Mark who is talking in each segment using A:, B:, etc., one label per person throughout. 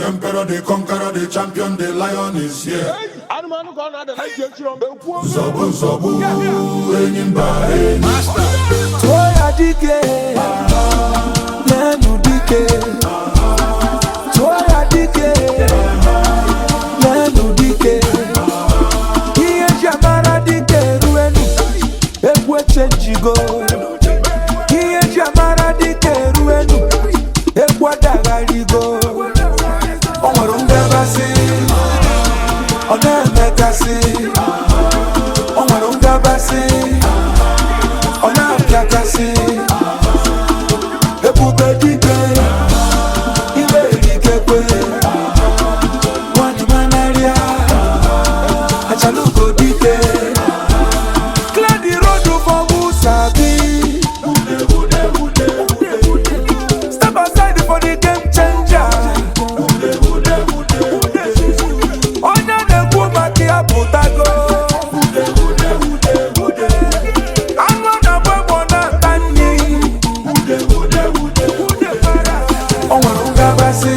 A: emperor, the conqueror, the champion, the lion is here. Zobu, zobu, enyimba,
B: Master. Toya dike, nenu dike. Toya dike, nenu dike. Iye jamara dike ruenu, ekweche jigo. Iye jamara dike ruenu, ekwadagarigo. Onwarunga basi, onemekasi. Onwarunga basi, onampiakasi. Ebube dike, iwe erikekwe. Wani manaria, achaluko dike. Clear the road for Musabi. Step aside for the game changer. Onya neku maki aputago. Angona babo na tani. Onwarunga basi,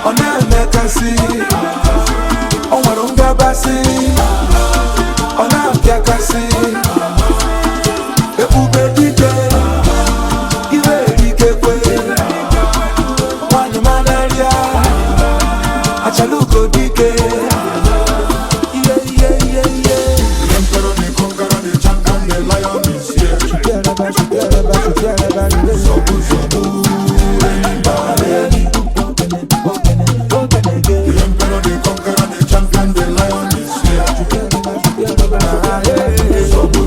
B: onemekasi. Onwarunga basi, onampiakasi. Ebube dike, iwe erikekwe. Wani manaria, achaluko dike.
A: the emperor, the conqueror, the champion, the lion is here. Zobu, zobu, enyimba, the emperor, the conqueror, the champion, the lion is here. Zobu,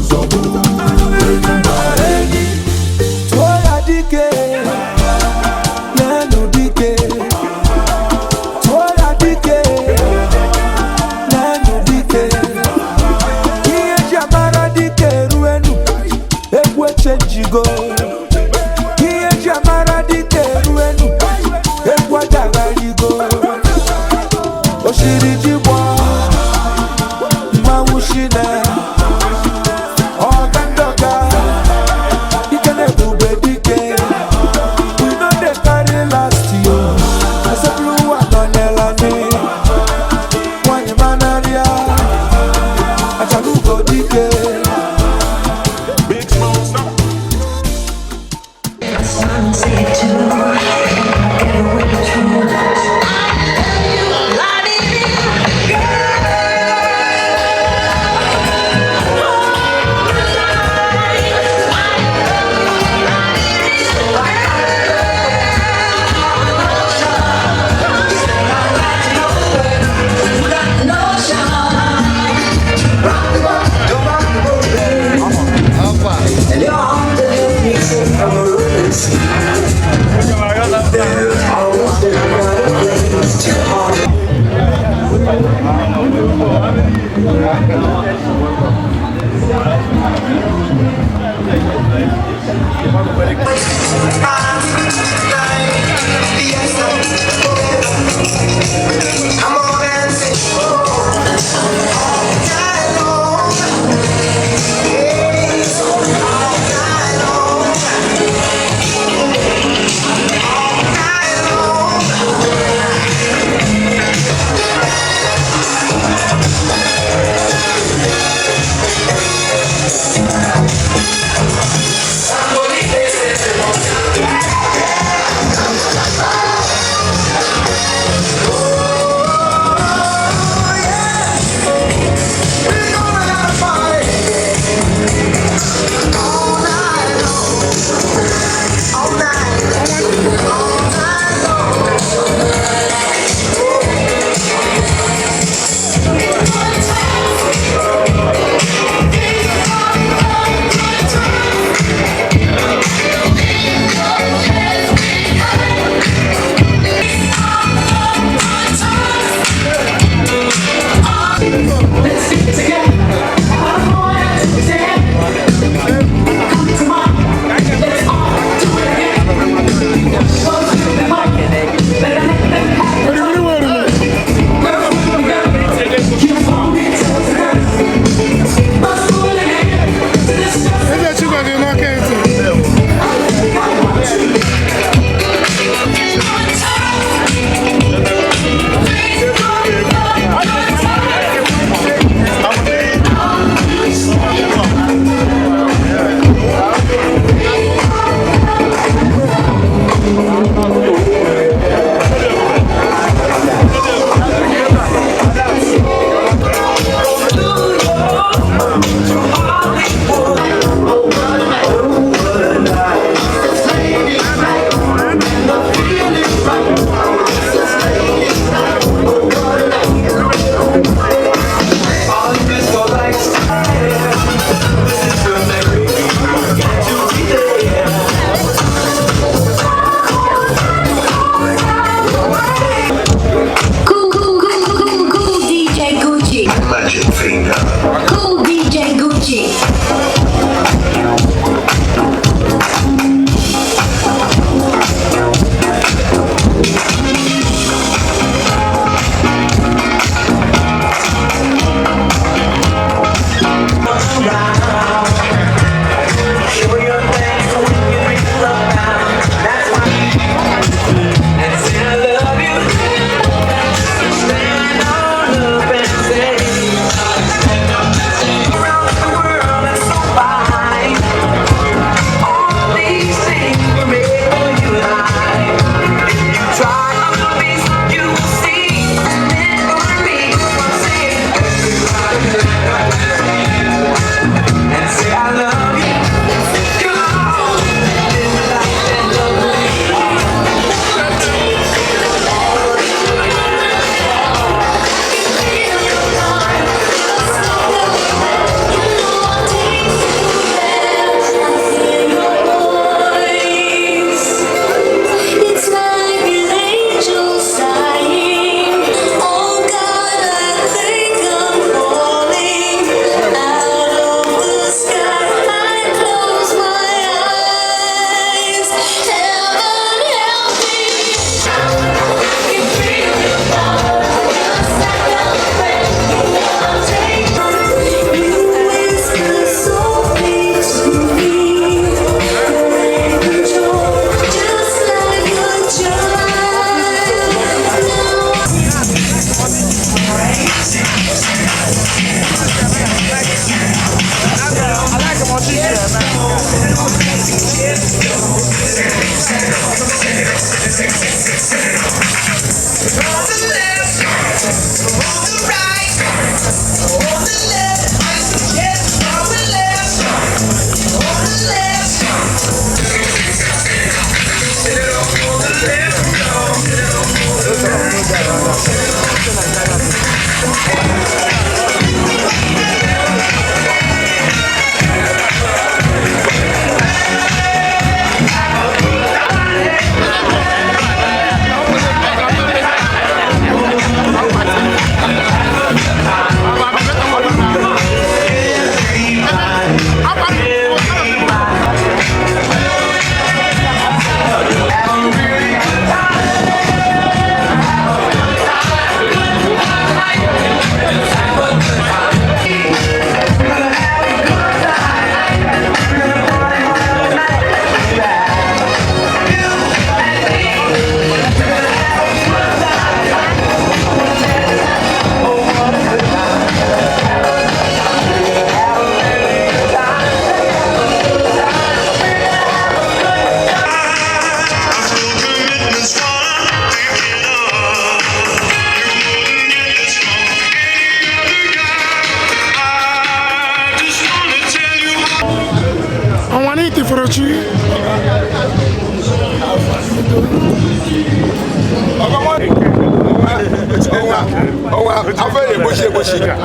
C: Igboshika.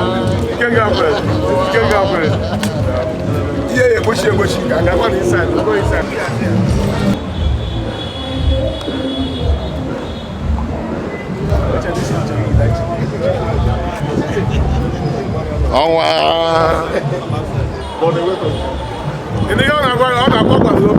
C: Yeah, Igboshika. And I go inside. Go inside. ONWA. Ini yang nak buat dulu.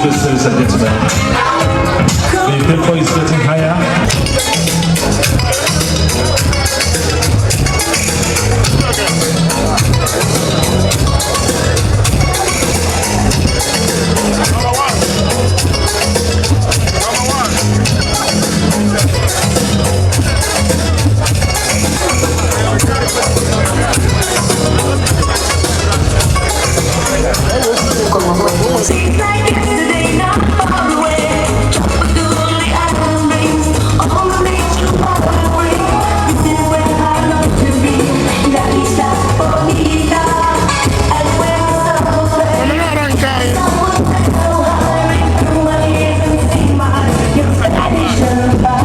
D: Ladies and gentlemen, the tempo is getting higher.
E: Seems like yesterday, not far away. Tropical island breeze, all the nature of the rain. This is where I love to be. La vista bonita, and when the sun goes away, someone so hurry through my ears and see my your tradition by.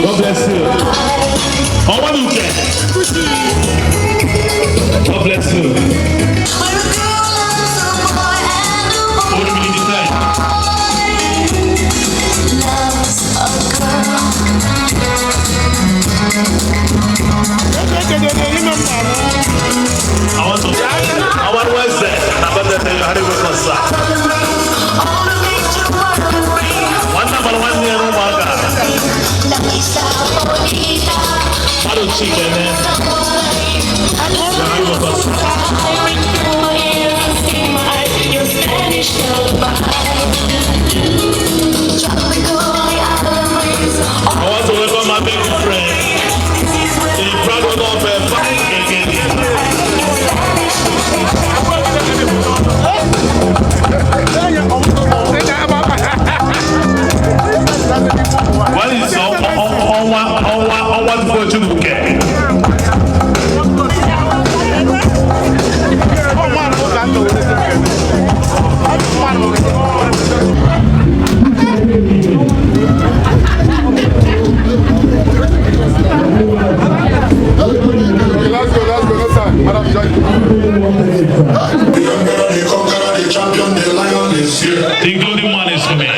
D: God bless you. God bless you.
E: Loves a girl.
D: want to welcome my big friend, the proud Odofin. What is on what you get?
C: Let's go, let's go. Madam, join.
A: The conqueror, the champion, the lion is here.
D: The golden man is coming.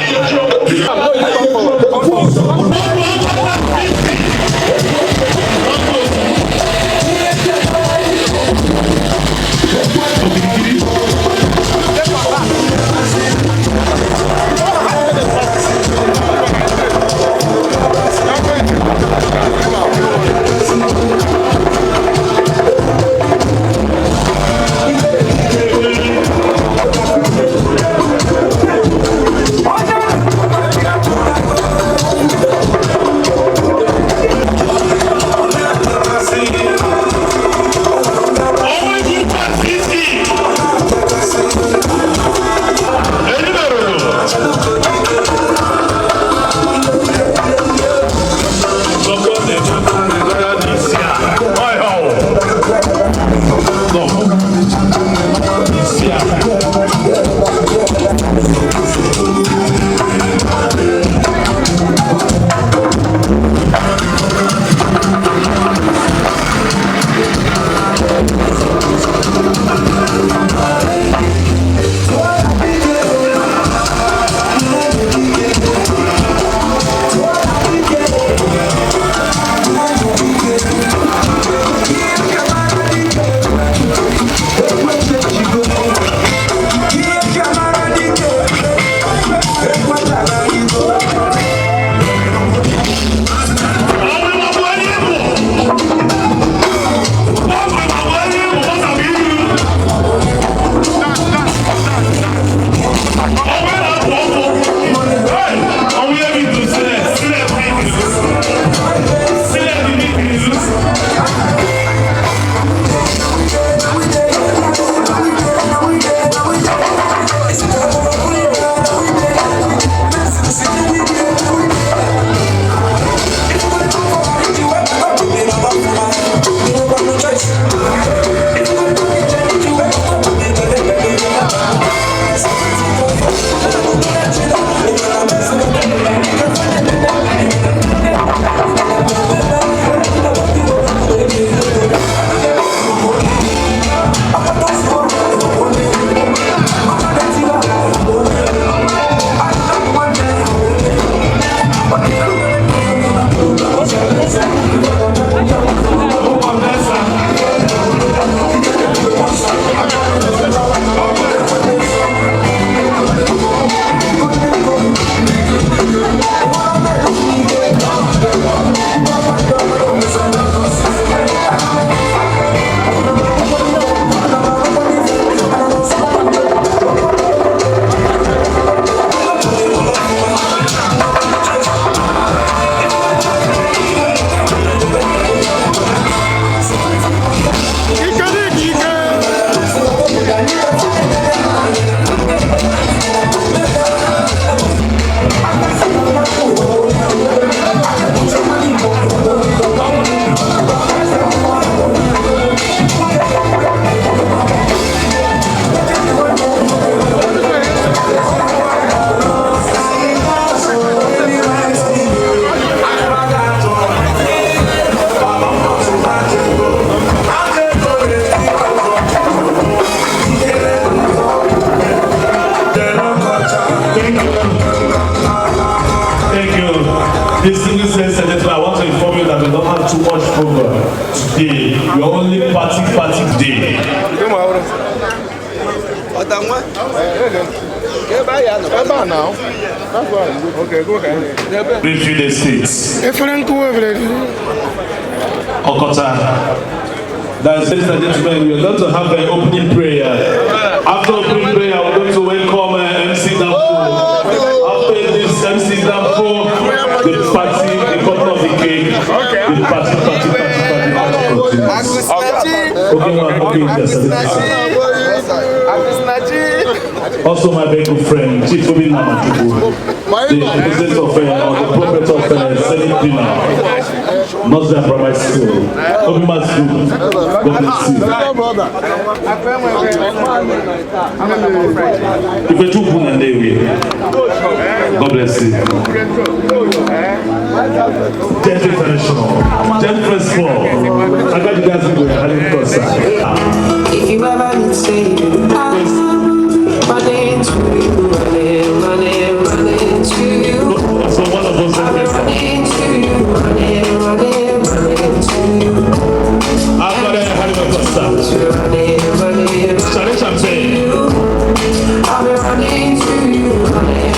F: Distinguished ladies and gentlemen, I want to inform you that we don't have too much program today. We are only party today.
C: Okay, go ahead.
F: Review the states. Okota. That's ladies and gentlemen, we are going to have an opening prayer. After opening prayer, we're going to welcome MC Dampo. After this MC Dampo, the party, the cutting of the cake, the party also my very good friend, Chief Odofin, the president of the prophet of Senate Dinner, Nursery and Primary School, Obima's School. God bless you. If you took one and they will, God bless you. Gentle International, Gentle Sport. I got you guys in there.
G: If you ever need saving, running to you, running to you.
F: So one of those
G: running to you, running to you.
F: I've got a challenge I'm saying.
G: I'll be running to you, running.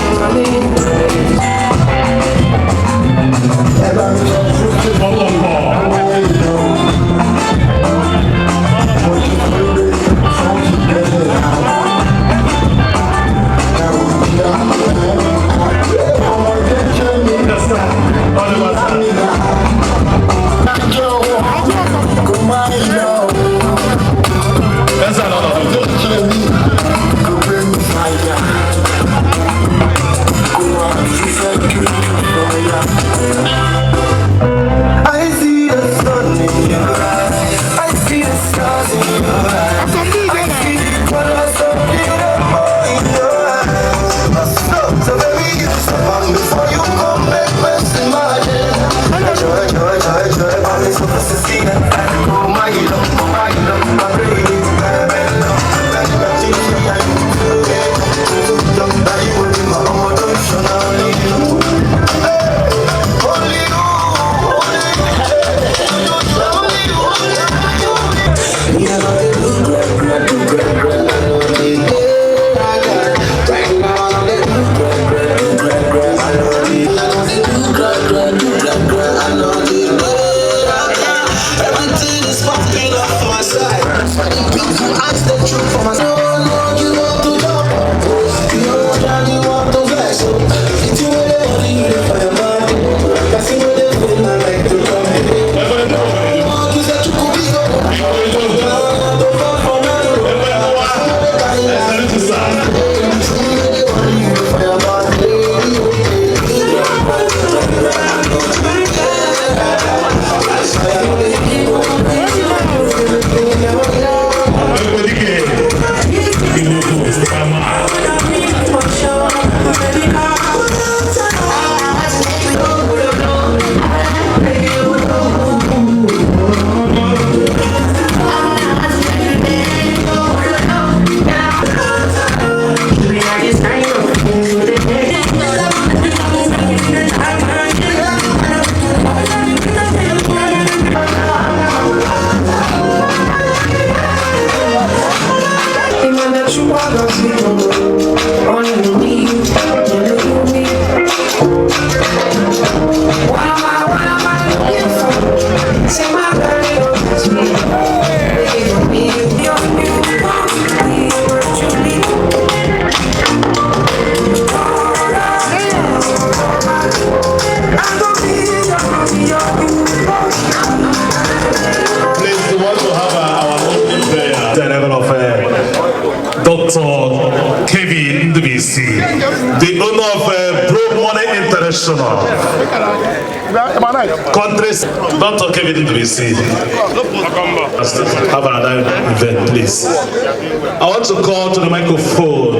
F: The owner of Pro Money International. Countries, Dr. Kevin WC. Have another event, please. I want to call to the microphone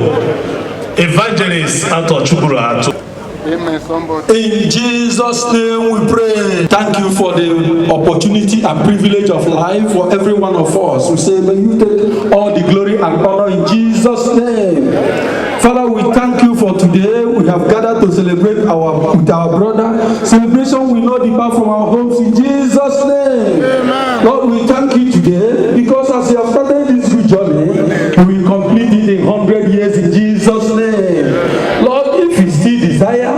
F: Evangelist Anton Chubura.
H: In Jesus' name we pray. Thank you for the opportunity and privilege of life for every one of us. We say, may you take all the glory and honor in Jesus' name. Father, we thank you for today. We have gathered to celebrate with our brother. Celebration will not depart from our homes in Jesus' name. Amen. Lord, we thank you today because as you have started this good journey, we will complete it in 100 years in Jesus' name. Lord, if you still desire,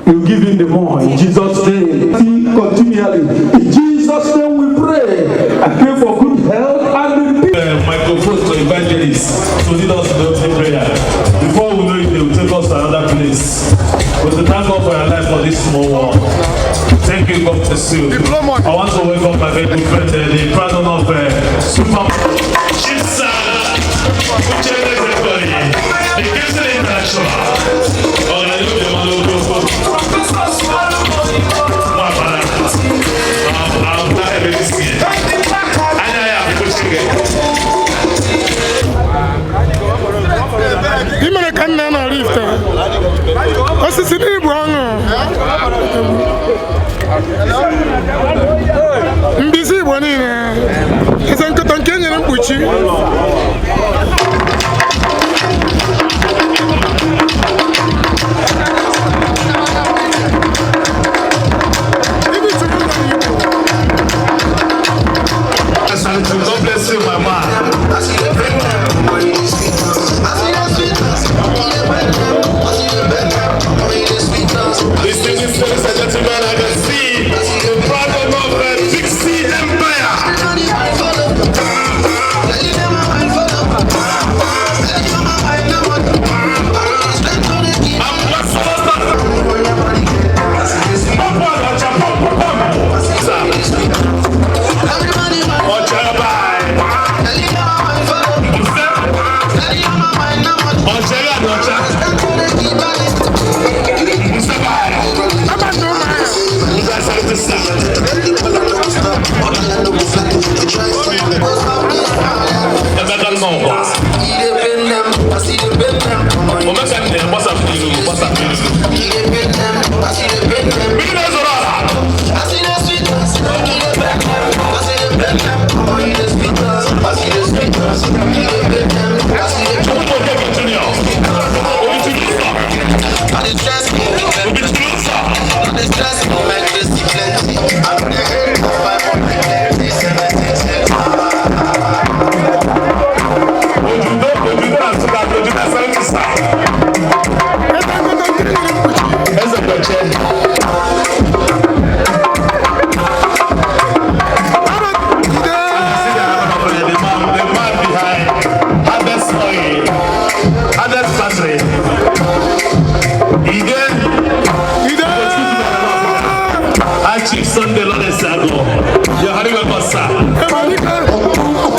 H: you give him the more in Jesus' name. continually. In Jesus' name we pray. I pray for good health and peace.
F: Microphones to evangelists to lead us in the opening prayer. Before we know it, they will take us to another place. But to thank God for your life for this small world. Thank you, God, bless you. I want to welcome my very good friend, the president of Super Chisa, which is everybody. The Christian International.
C: Imere ka nna na rift. Osisi ni Igbo ọṅụ. Mbisi Igbo niile. Eze nkọta nke nyere mkpuchi.
F: God bless you, my man. Ladies and gentlemen, I can see the problem of the Big C Empire.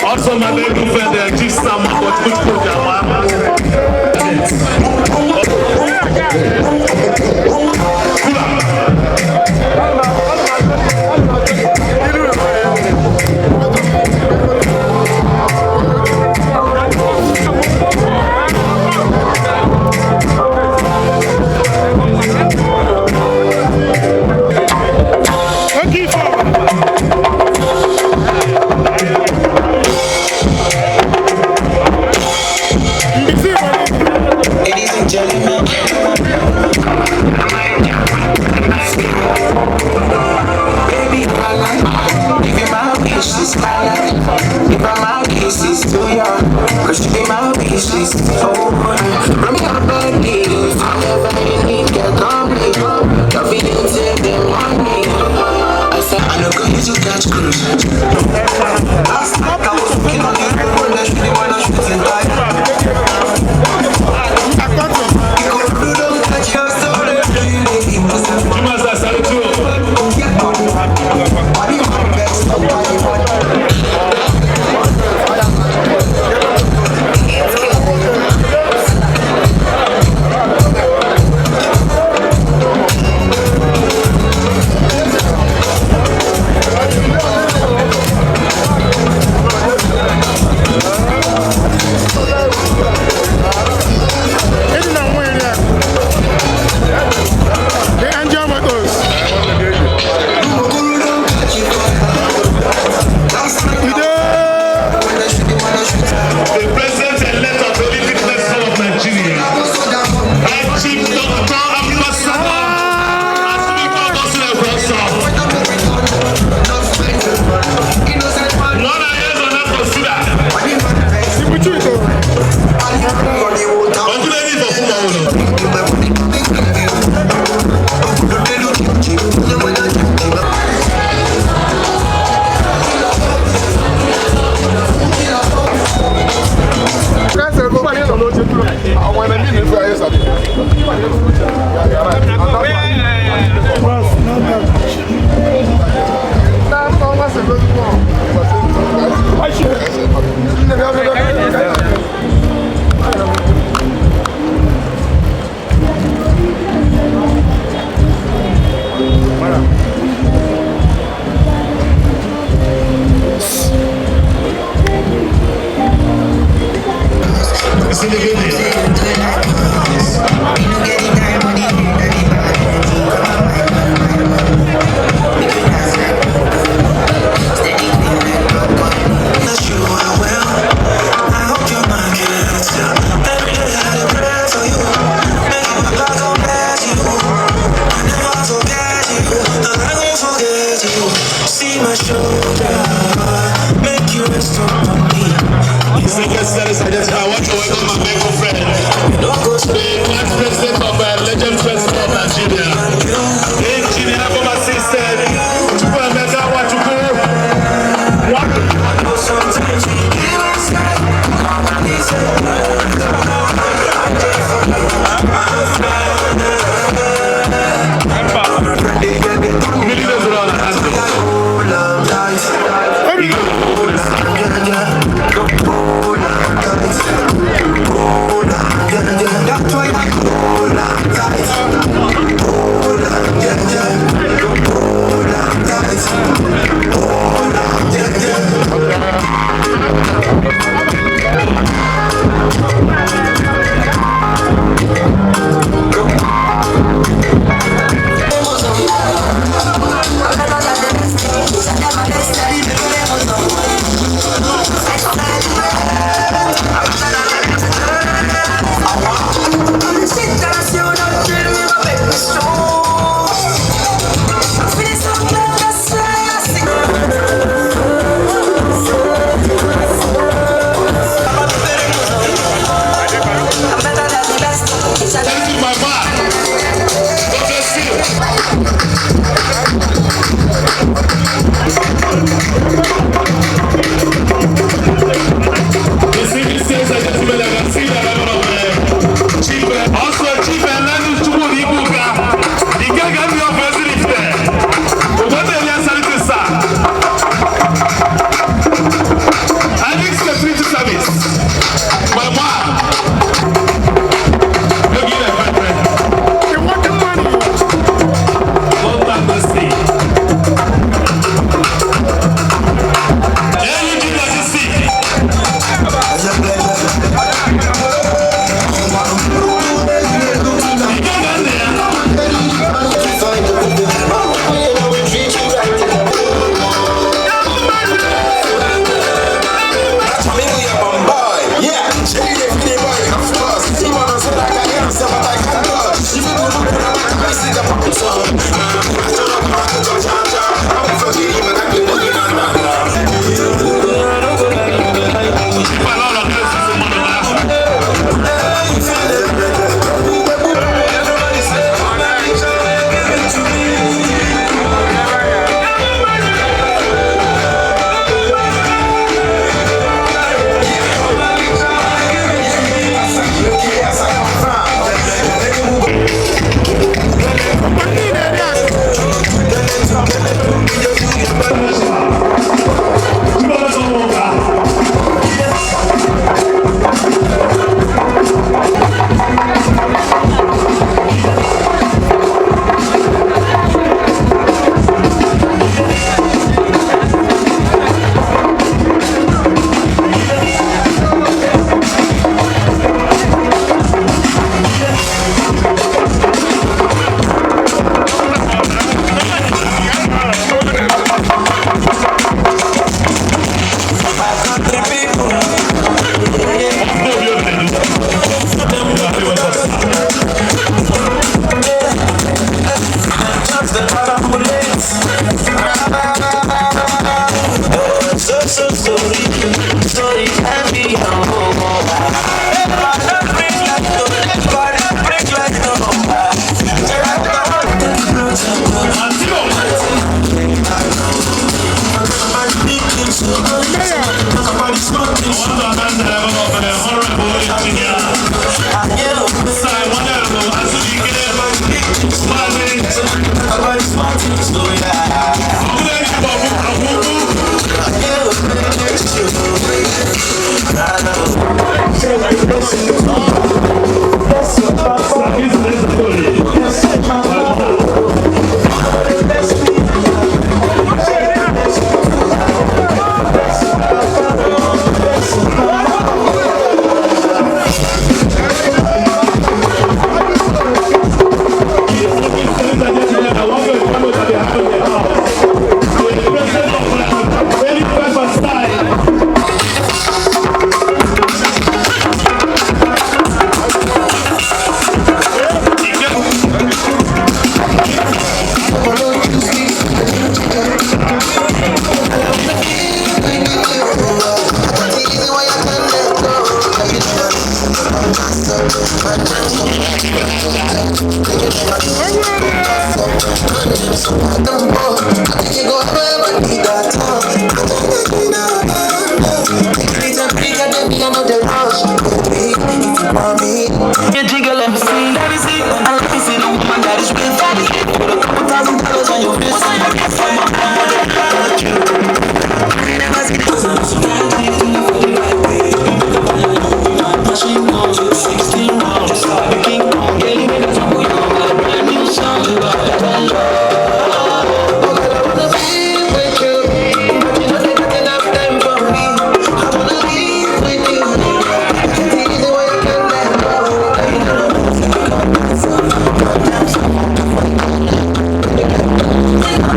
F: Also, my very good friend, Gistam, which program?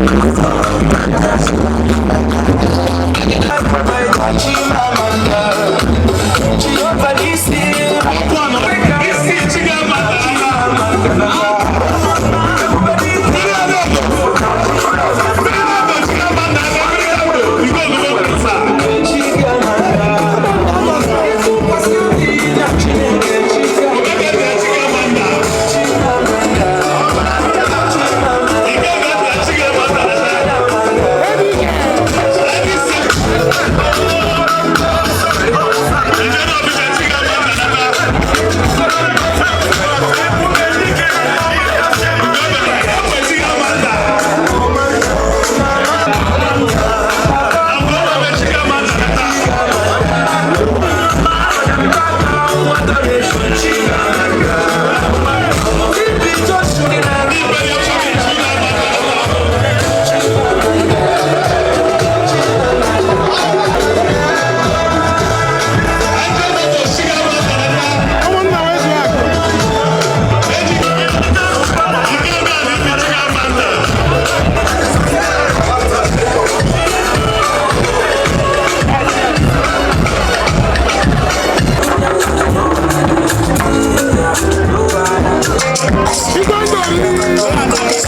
E: Thank you.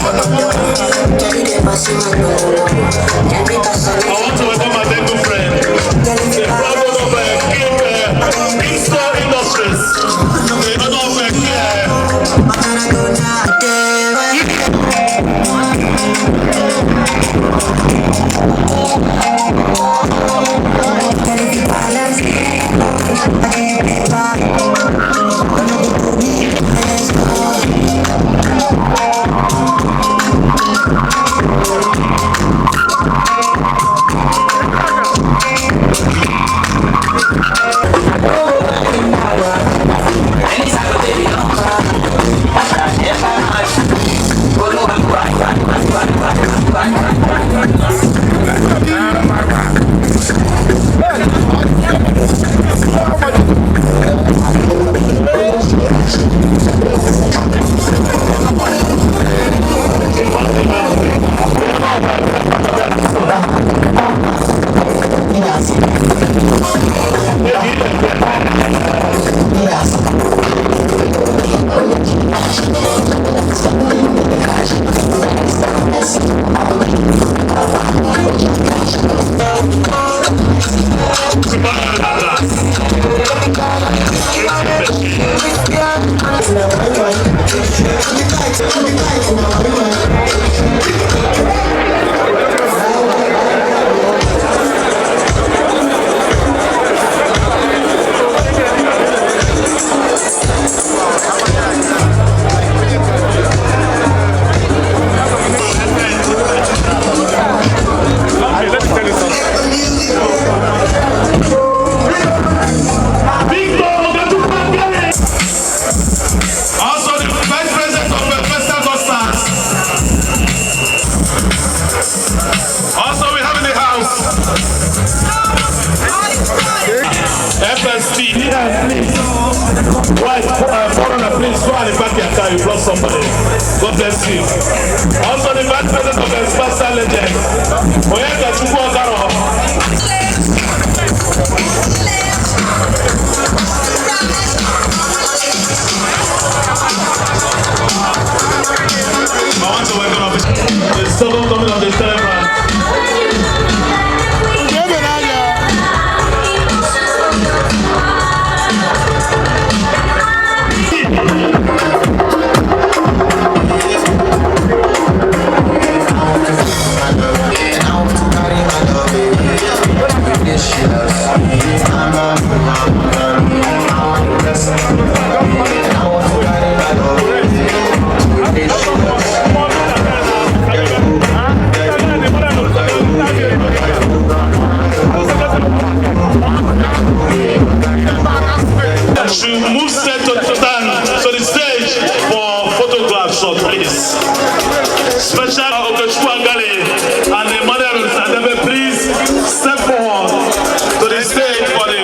D: want to welcome my very good friend, the president of Kingston Industries, the Odofin. You lost somebody. God bless you. Also the vice president of the Special Legend. I want to welcome the second coming of the celebrant. Special Okonkwo and the mother of Sadebe, please step forward to the stage for the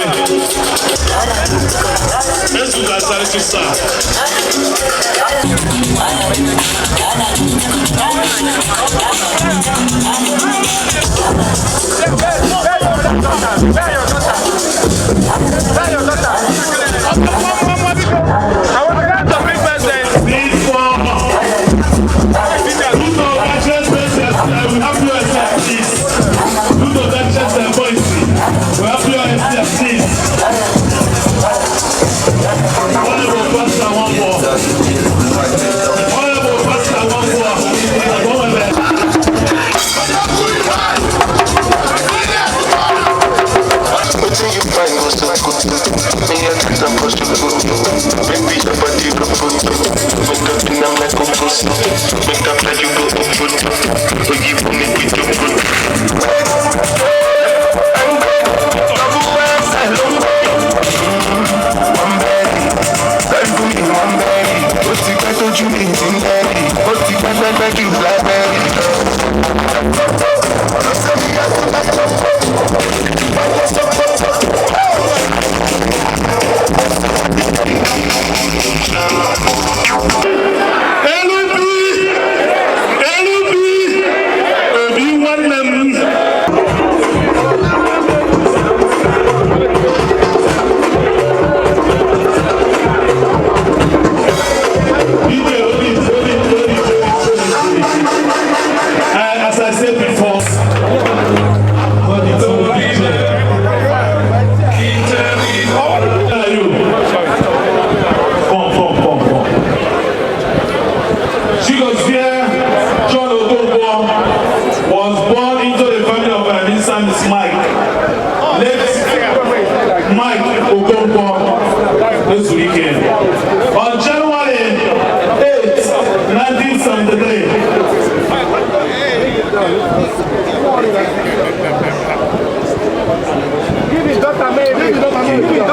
D: let's do that, sorry to start.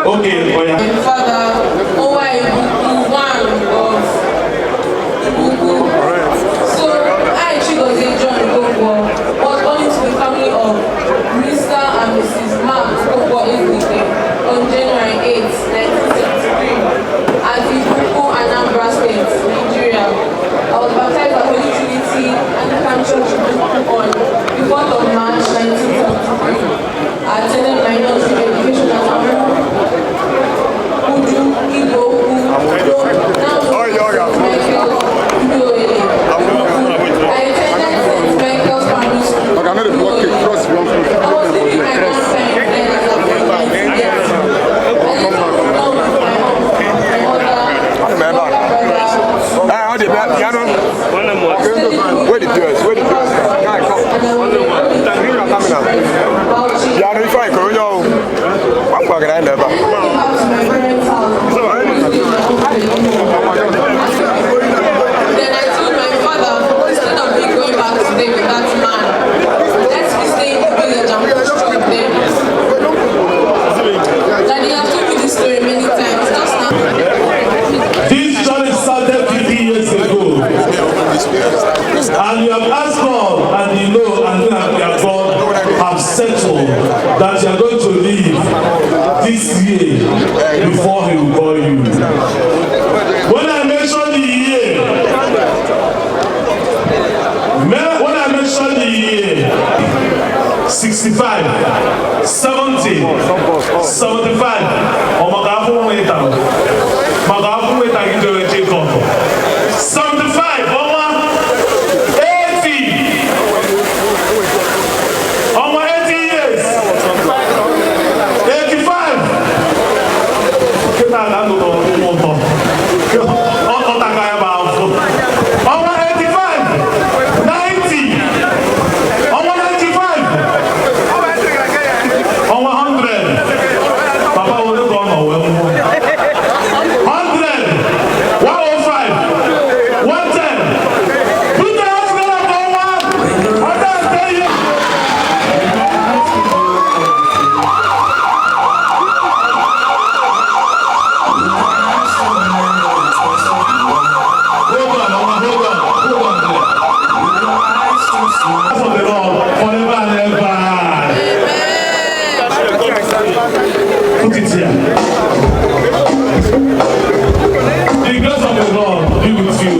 F: Okay,
G: Father, ONWA-IGBO, one of Igboukwu. So, I, Chigozie John Okonkwo, was born into the family of Mr. and Mrs. Mark Okonkwo on January 8, 1973, at Igboukwu, Anambra State, Nigeria. I was baptized at Holy Trinity Anglican Church on the 4th of March, 1973. I attended my nursery education at Amuwo, Igboukwu, now I attended St. Michael's Primary School. I was living my grandparents then as a boy. I lived alone with my mom, my mother,
C: Where did yours? Where did yours?
G: Then I told my father, instead of me going back to stay with that man, let me stay in the village and push through with them. Daddy has told me this story many times, just now.
F: This story started 50 years ago. And you have asked God, and you know, and you have God have settled that you are going to live this year before He will call you. When I mention the year, 65, 70, 75, or Magafu Weta, Magafu Weta into a Jacob. 75, over 80, over 80 years, 85. Over 85, 90, over 95, over 100. Papa will go on 100, 105, 110. Put the house together for one. I tell you. Put it here. The grace of the Lord be with you.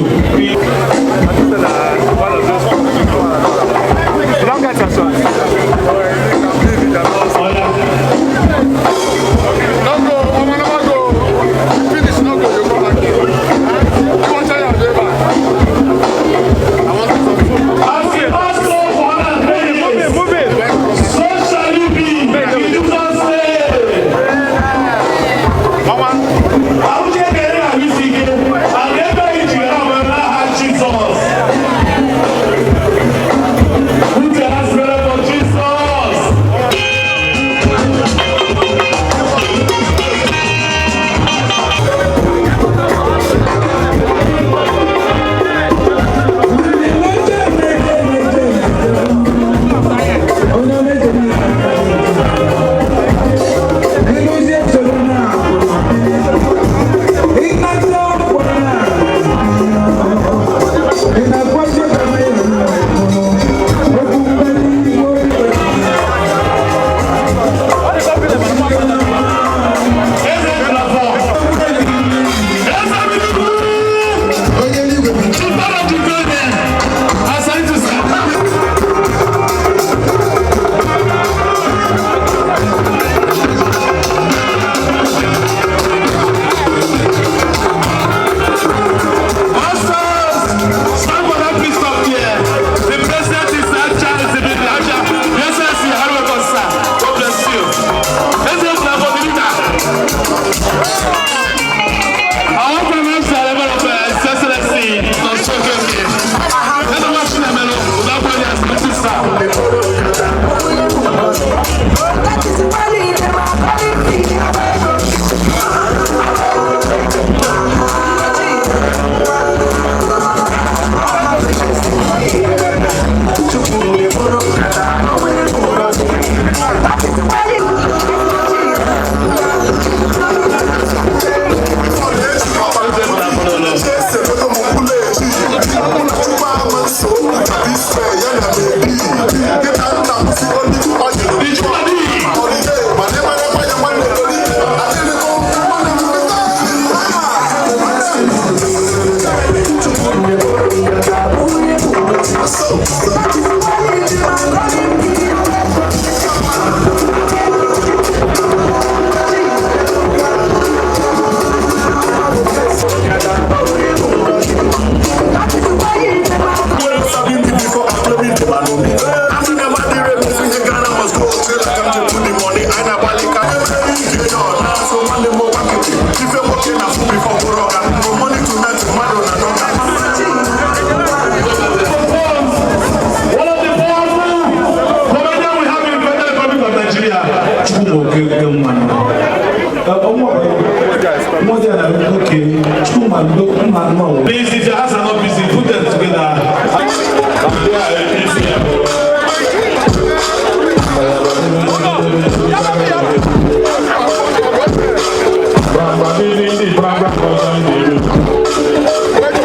F: Please, if your hands are not busy, put them together.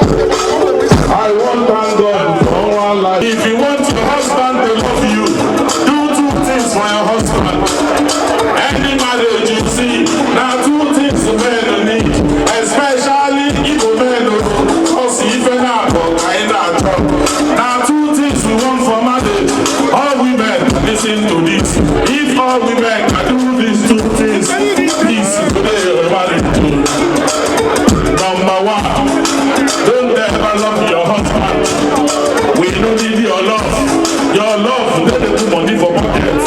F: I want to thank God for one life. If you want your husband to love you, do two things for your husband. Any marriage you see, now two things the men need, especially Igbo men. Now two things we want for marriage. All women listen to this. If all women can do these two things, please today you're married to. Number one, don't ever love your husband. We don't need your love. Your love, they don't put money for pockets.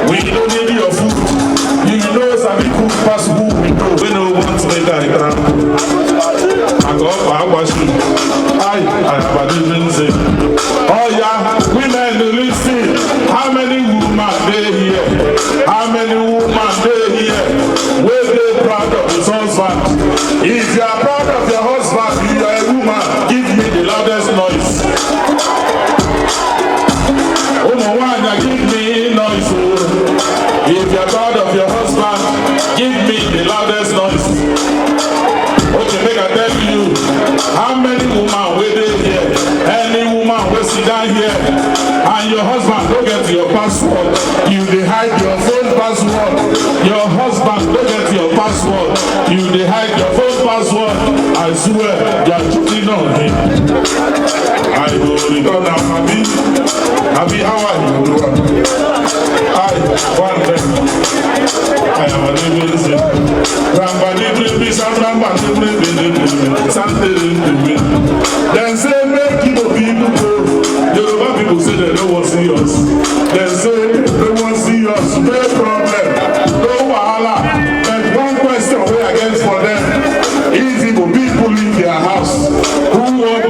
F: We don't need your food. You know some people pass who we know. We don't want to make that ground. I go up, I wash you. I didn't say. Oh yeah, women listen. How many women they here? How many women they here? Where they proud of his husband? If you are proud of your husband, you are a woman. Give me the loudest noise. Oh no one, give me noise. If you are proud of your husband, give me the loudest noise. Okay, make I tell you, how many women were they here? Any woman will sit down here, and your husband don't get your password. You they hide your phone password. Your husband don't get your password. You they hide your phone password. I swear, you are cheating on him. I will return now, Happy, how are you? I want them. I am a living sin. Then say make people go. Yoruba people say they don't want to see us. They say they want to see us. No problem. No wahala. But one question we against for them. If people leave their house, who want to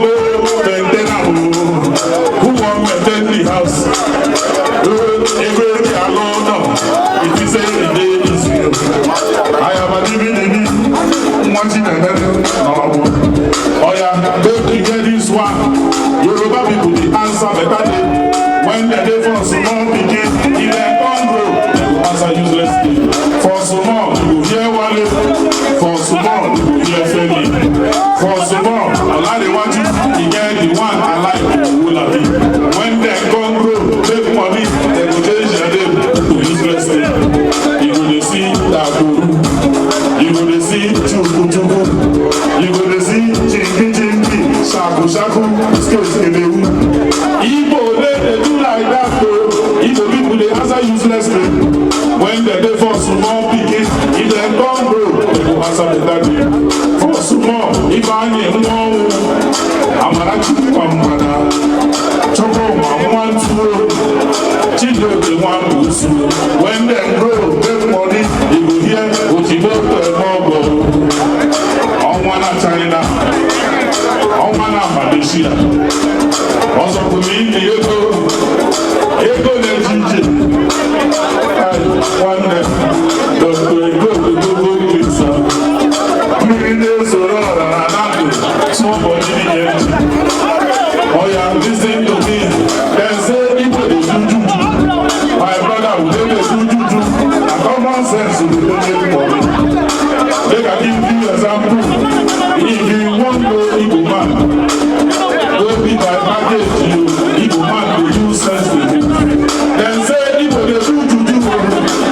F: maintain who want to maintain the house? Everybody alone now. If you say the day is here, I am a living watching them. Oh yeah, don't you get this one? Yoruba people the answer better day. When they dey for small pikin, if they come grow, they go answer uselessly. For small, you go hear wale. For small, you go hear femi. For small, Allah dey want you get the one I like you will have it. When they come grow, make money, they go change their name to uselessly. You go dey see Dagoru, you go dey see Chukuchuku, you go dey see Chinki, Shaku, Skelewu. Igbo they do like that though. Igbo people they answer uselessly. When they dey for small pikin, if they come grow, they go answer better day. For small, if I need one, Amara Chupamana, Choco want to, Chido they want to. When they grow, make money, you go hear Otibo Mogo. On China, on Malaysia. Also for me, Ego Nejiji. One Dr. Ego Pizza. Mini Sorora and small body. Oh yeah, listen to me. They say people they do juju. My brother will do juju. And common sense will make money. They can give you an example. If you want to Igbo man, don't be by package you. Igbo man will use sense to you. Then say Igbo they do juju.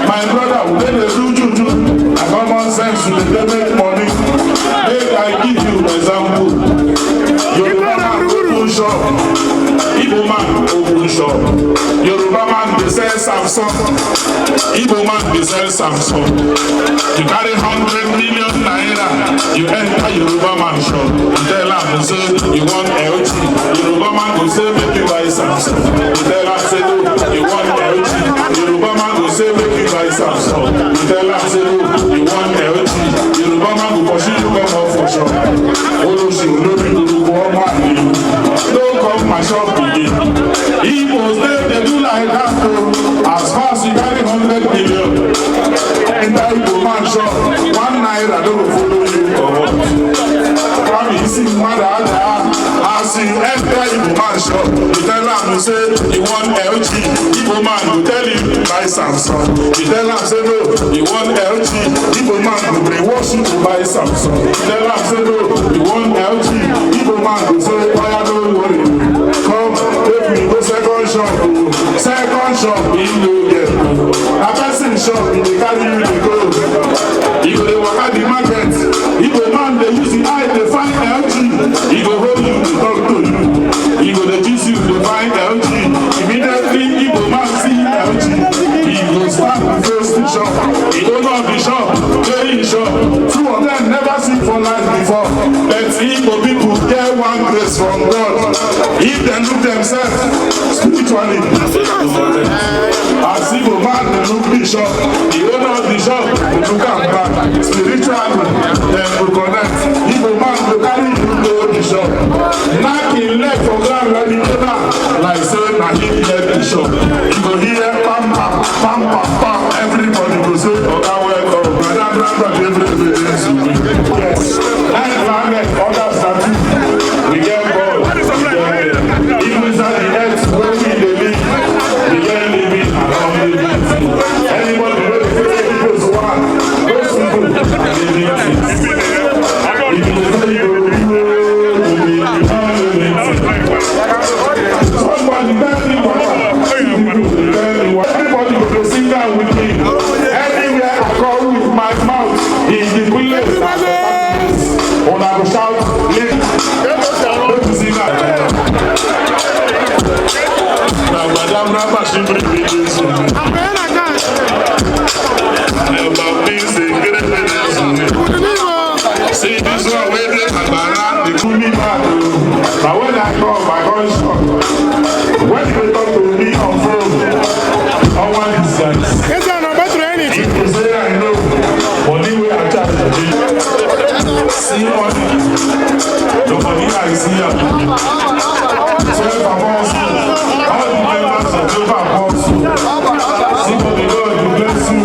F: My brother will they do juju. And common sense will they make money. Make I give you an example. Your man open shop.
I: Igbo man open shop. Yoruba man dey sell Samsung. Igbo man dey sell Samsung. You carry 100 million naira, you enter Yoruba man shop. You tell am say you want LG. Yoruba man go say make you buy Samsung. You tell am say no, you want LG. Yoruba man go say make you buy Samsung. You tell am say no, you want LG. Yoruba man go pursue you come out for shop. Olosi olobi Igboukwu ONWA-IGBO. Don't come my shop again. Igbos they do like that though. As far as you carry 100 million, enter Igbo man shop, 1 naira don't follow you or what? Come you see mother as you enter Igbo man shop, you tell am say you want LG. Igbo man go tell you buy Samsung. You tell am say no, you want LG. Igbo man go brainwash you to buy Samsung. You tell am say no, you want LG. Igbo man go say oya don't worry, come take me go second shop. Second shop in no get. Na person shop in dey carry you dey go. You go dey waka the market. Igbo man dey use the eye dey find LG. He go hold you to talk to you. He go dey kiss you to find LG. Immediately Igbo man see LG, he go start to face the shop. He go know the shop, dey in shop. Two of them never see for life before. But Igbo people get one grace from God. If they look themselves spiritually, as Igbo man dey look the shop, the owner of the shop dey look am back. Spiritually, dem go connect. Igbo man go carry you go the shop. Knack him leg for ground like the owner, like say na him get the shop. You go hear pam pam pam pam pam. Everybody go say oga welcome. Brother everybody is me. Yes. Night planet, others than you. We get God. Even inside the earth where we dey live, we get living around living. Anybody wey dey say equals one, those people dey live things. If you say you go somebody tell me what everybody go sing down with me. Anywhere I go with my mouth is the place that the happiness. When I go shout, lift. Don't sing that. Now, Madame Rabba, she bring me this one. See this one where they the coolie man. But when I come, my voice short. When they talk to me on phone, on one instance, if you say I know, money will I charge you. See money, the money I see you. 12 apostle, all the members of 12 apostle. See for the Lord will bless you.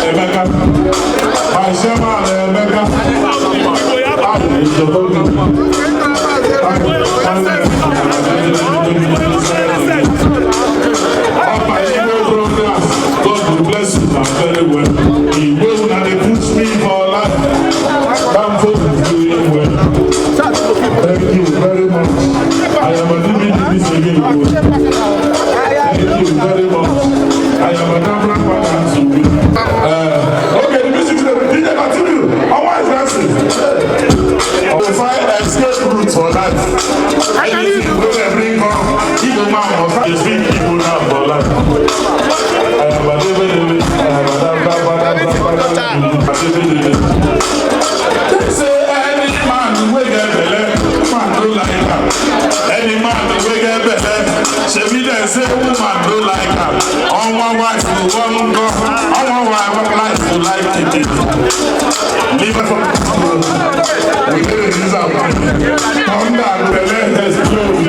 I: Emeka, my Shema, Emeka. God will bless you very well. He will not push me for life. I'm doing well. Thank you very much. I am a living this again. Thank you very much. I am a number one. Okay, the music is DJ continue. How is dancing? To find escape route for life. Anything wey dem bring come, Igbo man must dey speak Igbo now for life. They say any man wey get belle, man no like am. Any man wey get belle, shebi dem say woman no like am. Ọnwa wife go wan go, ọnwa wife life to like it. Leave it for we dey use am. Thunder and belle explode.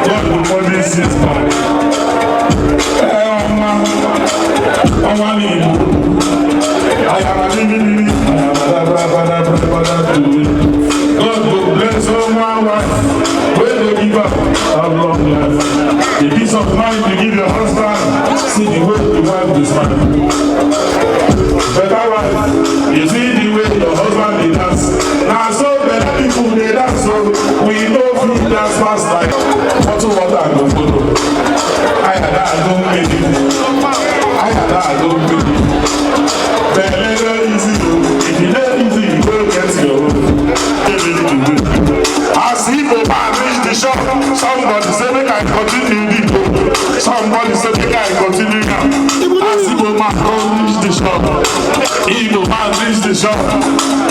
I: God will punish it back. Ọnwa ni I am a living. God will bless someone wife. When they give up a long life, the peace of mind you give your husband. See the way the wife is smiling. Better wife, you see the way your husband dey dance. Now so better people dey dance, so we know fit dance fast like bottle water go follow. I don't make it. I don't make it. Belle no easy o. If you no easy, you go get your own. As Igbo man reach the shop. Somebody say make I continue the book. Somebody say make I continue now. As Igbo man go reach the shop, Igbo man reach the shop.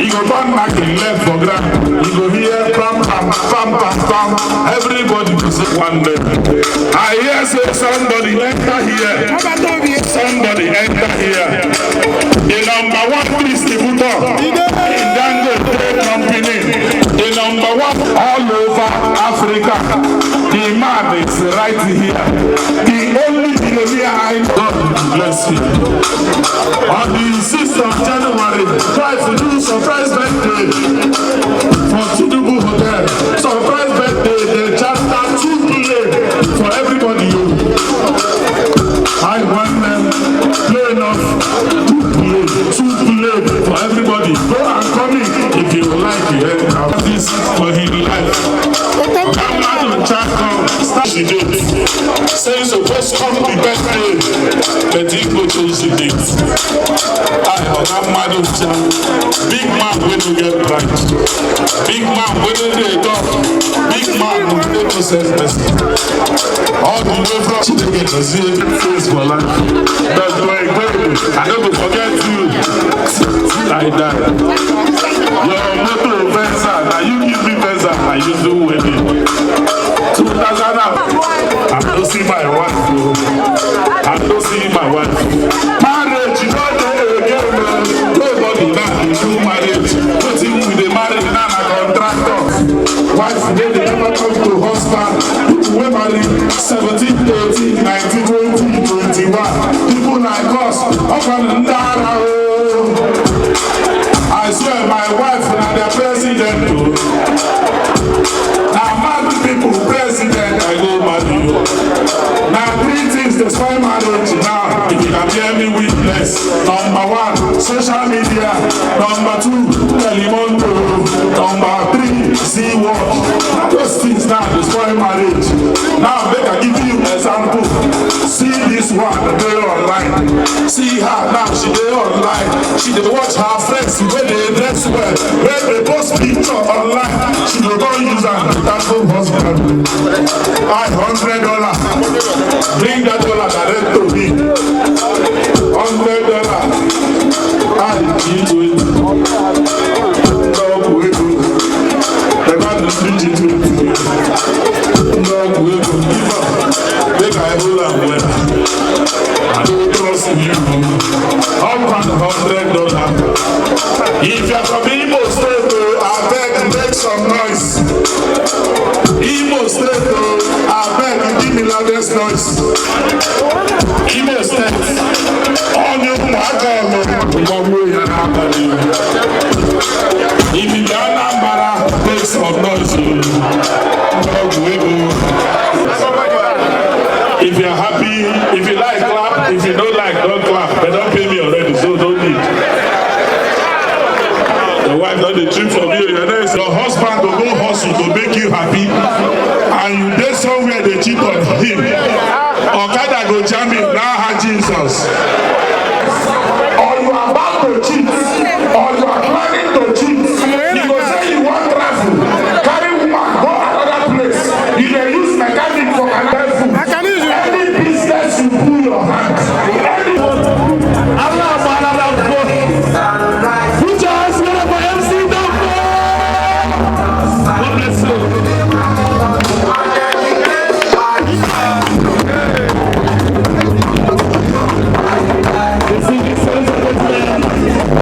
I: He go turn back and left for ground. He go hear pam pam pam pam pam. Everybody go say one day. I hear say somebody enter here. Somebody enter here. The number one distributor in Dango Company. The number one all over Africa. The man is right here. The only billionaire I know. God bless you. On the 6th of January, try to do surprise birthday for Tinubu Hotel. Surprise birthday, the chapter 2 play for everybody. I want them play enough to play for everybody. Go and come in if you like to help this for his life. I'm not on chat now. Start the date. Say supposed to come the birthday, but he go change the date. I'm mad on chat. Big man when you get right. Big man when they talk. Big man when they do self-respect. All the way from Chigozie face for life. That's why I never forget you. Like that. Your motto Venza, now you give me Venza, I use the wedding. 2000 I don't see my wife. I don't see my wife. Marriage, you know the again. Nobody now do marriage. But if we dey marry now na contractor. Wife they never come to husband. We marry 17, 18, 19, 20, 21. People like us, up and down. I swear my wife and the president too. Now marry people, president, I go marry you. Now 3 things destroy marriage now. If you can hear me witness. Number 1, social media. Number 2, telemondo. Number 3, see what. Those things now destroy marriage. Now make I give you an example. See this one, they online. See her now, she dey online. She dey watch her friends when they dress well. When they post picture online, she go go use her tattoo husband. $100. Bring that dollar direct to me. $100. I cheat with. No way. They got to split it with. No way. Give up. Make I hold am well. I don't trust you. $100. If you're from Imo State, I beg make some noise. Imo State, I beg give me loudest noise. Imo State, on your if you don't Anambra, make some noise. If you're happy, if you like, clap. If you don't like, don't clap. But don't pay me already, so don't need. The wife not the trip for you. Your husband will go hustle to make you happy, and you dey somewhere they cheat on him. Okada go jam him. Now have Jesus. Or you are about to cheat, or you are planning to cheat. You go say you want travel, carry woman go another place. You dey use mechanic for another food. Any business you put your hands. Put your hands together for MC Dambo. God bless you. This is the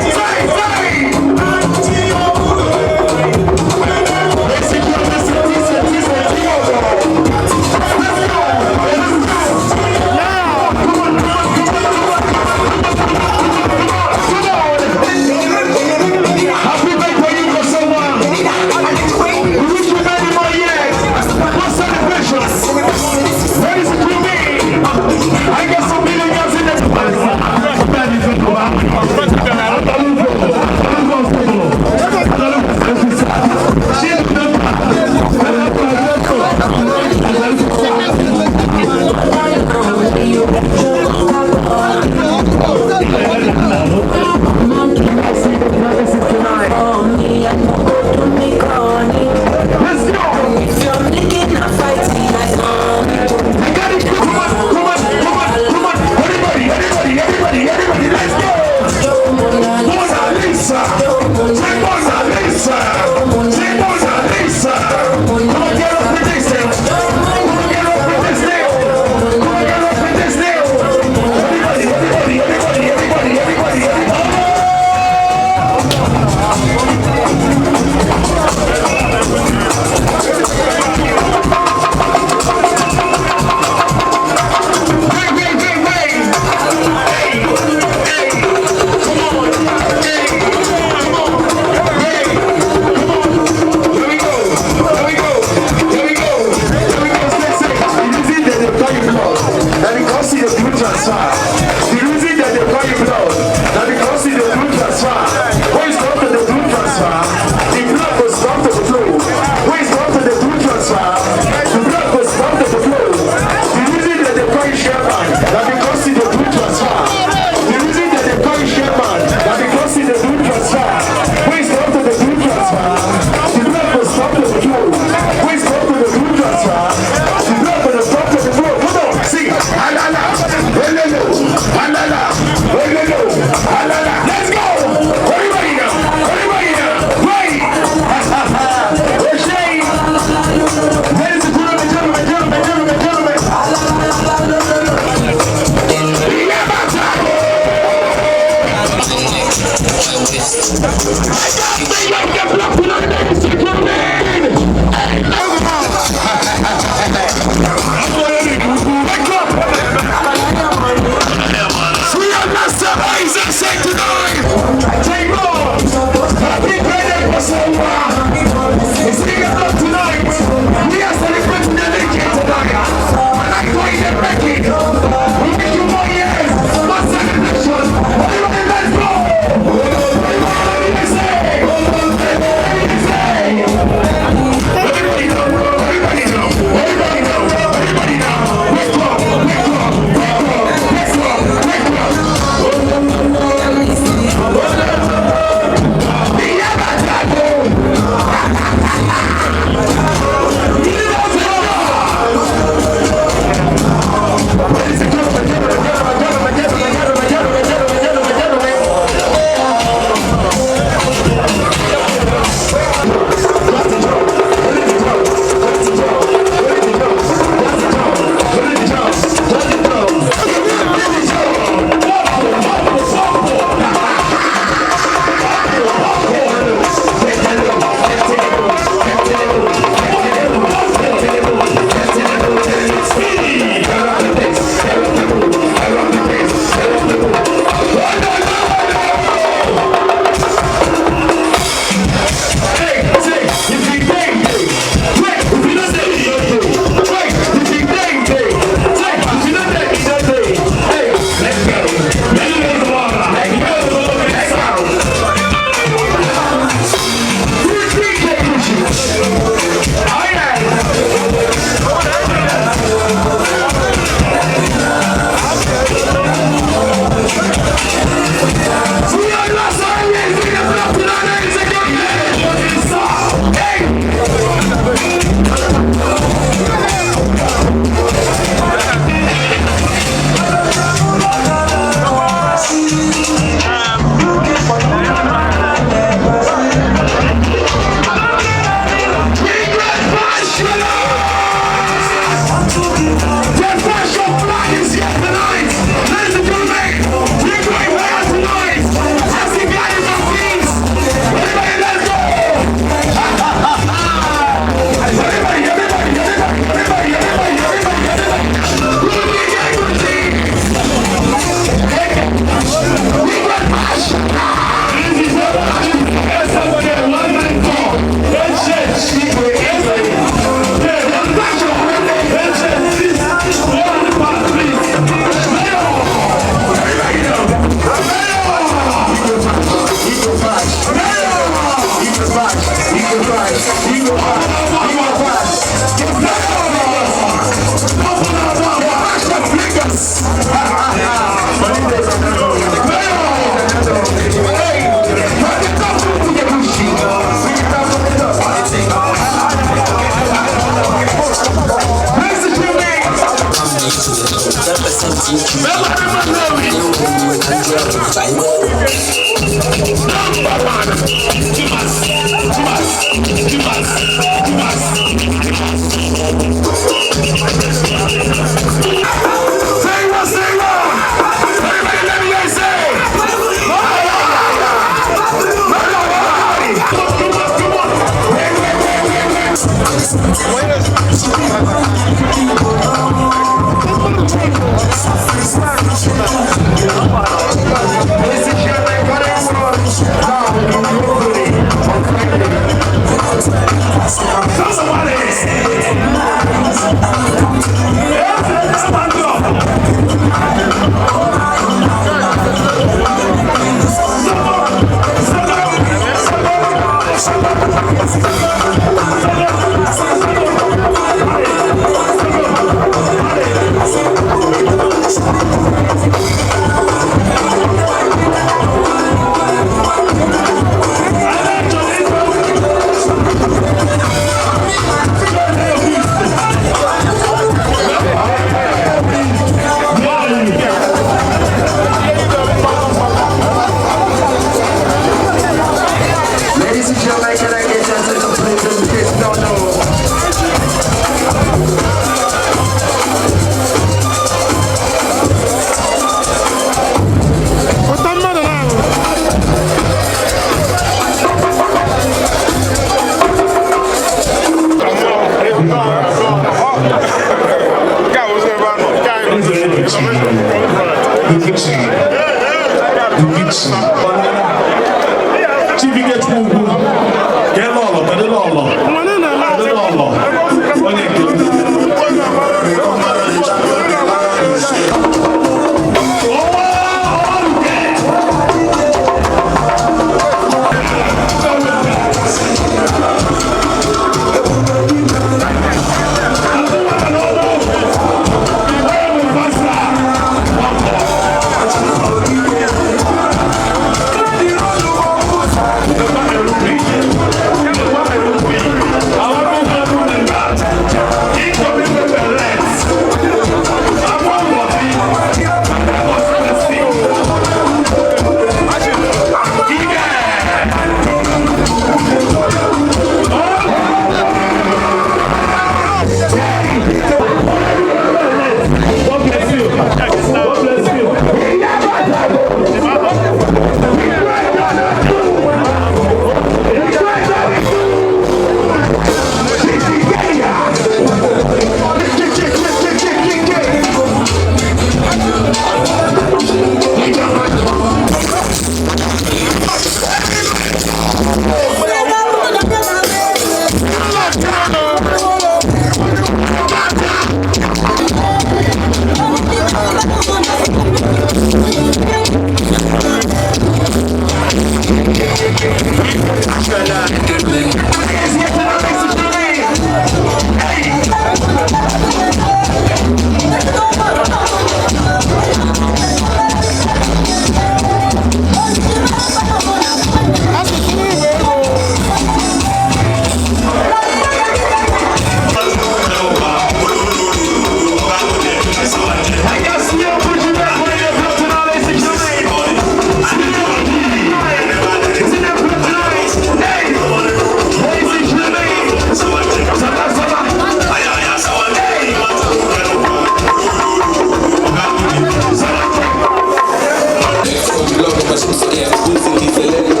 J: Love, but she's so yeah,